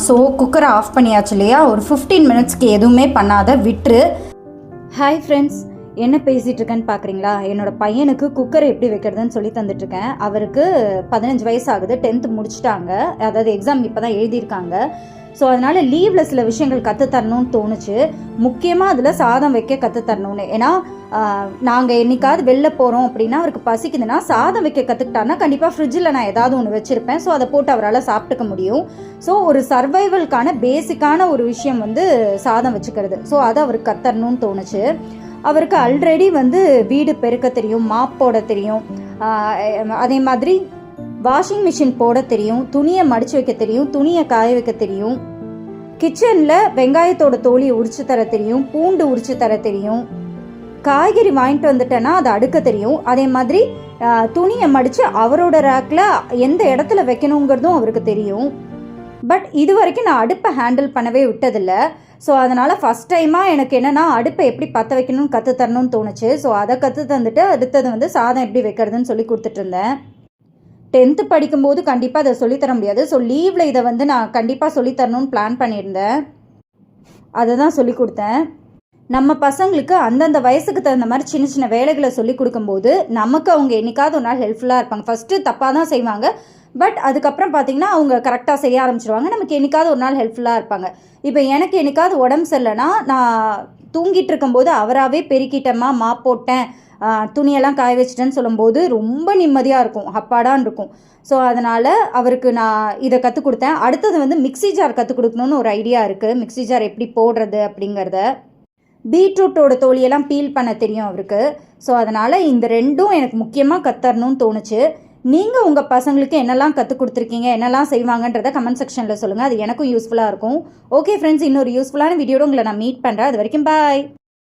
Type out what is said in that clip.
So குக்கரை of பண்ணியாச்சு இல்லையா, ஒரு 15 மினிட்ஸ்க்கு எதுவுமே பண்ணாத விட்டுரு. ஹாய் ஃப்ரெண்ட்ஸ், என்ன பேசிகிட்டு இருக்கேன்னு பார்க்குறீங்களா? என்னோடய பையனுக்கு குக்கரை எப்படி வைக்கிறதுன்னு சொல்லி தந்துட்டுருக்கேன். அவருக்கு 15 வயசு ஆகுது, 10th முடிச்சுட்டாங்க, அதாவது எக்ஸாம் இப்போ தான் எழுதியிருக்காங்க. ஸோ அதனால் லீவில் சில விஷயங்கள் கற்றுத்தரணும்னு தோணுச்சு. முக்கியமாக அதில் சாதம் வைக்க கற்றுத்தரணும்னு. ஏன்னா நாங்கள் என்றைக்காவது வெளில போகிறோம் அப்படின்னா அவருக்கு பசிக்குதுன்னா சாதம் வைக்க கற்றுக்கிட்டாருன்னா கண்டிப்பாக ஃப்ரிட்ஜில் நான் ஏதாவது ஒன்று வச்சுருப்பேன். ஸோ அதை போட்டு அவரால் சாப்பிட்டுக்க முடியும். ஸோ ஒரு சர்வைவலுக்கான பேசிக்கான ஒரு விஷயம் சாதம் வச்சுக்கிறது. ஸோ அதை அவருக்கு கற்றுத்தரணும்னு தோணுச்சு. அவருக்கு ஆல்ரெடி வீடு பெருக்க தெரியும், மாப் போட தெரியும், அதே மாதிரி வாஷிங் மிஷின் போட தெரியும், துணியை மடித்து வைக்க தெரியும், துணியை காய வைக்க தெரியும், கிச்சனில் வெங்காயத்தோட தோலியை உரிச்சு தர தெரியும், பூண்டு உரிச்சு தர தெரியும், காய்கறி வாங்கிட்டு வந்துட்டேன்னா அதை அடுக்க தெரியும். அதே மாதிரி துணியை மடித்து அவரோட ரேக்கில் எந்த இடத்துல வைக்கணுங்கிறதும் அவருக்கு தெரியும். பட் இது வரைக்கும் நான் அடுப்பை ஹேண்டில் பண்ணவே விட்டதில்லை. ஸோ அதனால் ஃபஸ்ட் டைமாக எனக்கு என்னென்னா அடுப்பை எப்படி பற்ற வைக்கணும்னு கற்றுத்தரணும்னு தோணுச்சு. ஸோ அதை கற்று தந்துட்டு அடுத்தது சாதம் எப்படி வைக்கிறதுன்னு சொல்லி கொடுத்துட்ருந்தேன். 10th படிக்கும்போது கண்டிப்பாக அதை சொல்லித்தர முடியாது. ஸோ லீவில் இதை நான் கண்டிப்பாக சொல்லித்தரணும்னு பிளான் பண்ணியிருந்தேன். அதை தான் சொல்லி கொடுத்தேன். நம்ம பசங்களுக்கு அந்தந்த வயசுக்கு தகுந்த மாதிரி சின்ன சின்ன வேலைகளை சொல்லி கொடுக்கும்போது நமக்கு அவங்க என்றைக்காவது ஒரு நாள் ஹெல்ப்ஃபுல்லாக இருப்பாங்க. ஃபஸ்ட்டு தப்பாக தான் செய்வாங்க, பட் அதுக்கப்புறம் பார்த்திங்கன்னா அவங்க கரெக்டாக செய்ய ஆரம்பிச்சிடுவாங்க. நமக்கு என்றைக்காவது ஒரு நாள் ஹெல்ப்ஃபுல்லாக இருப்பாங்க. இப்போ எனக்கு என்றைக்காவது உடம்பு சரியில்லைன்னா நான் தூங்கிட்டு இருக்கும்போது அவராகவே பெருக்கிட்டேம்மா, மாப் போட்டேன், துணியெல்லாம் காய வச்சிட்டேன்னு சொல்லும்போது ரொம்ப நிம்மதியாக இருக்கும், அப்பாடான்னு இருக்கும். ஸோ அதனால் அவருக்கு நான் இதை கற்றுக் கொடுத்தேன். அடுத்தது மிக்ஸி ஜார் கற்றுக் கொடுக்கணுன்னு ஒரு ஐடியா இருக்குது. மிக்ஸி ஜார் எப்படி போடுறது அப்படிங்கிறத. பீட்ரூட்டோட தோலியெல்லாம் பீல் பண்ண தெரியும் அவருக்கு. ஸோ அதனால் இந்த ரெண்டும் எனக்கு முக்கியமாக கற்றுறணும்னு தோணுச்சு. நீங்கள் உங்கள் பசங்களுக்கு என்னெல்லாம் கற்றுக் கொடுத்துருக்கீங்க, என்னெல்லாம் செய்வாங்கன்றதை கமெண்ட் செக்ஷனில் சொல்லுங்கள். அது எனக்கும் யூஸ்ஃபுல்லாக இருக்கும். ஓகே ஃப்ரெண்ட்ஸ், இன்னொரு யூஸ்ஃபுல்லான வீடியோட உங்களை நான் மீட் பண்ணுறேன். அது வரைக்கும் பாய்.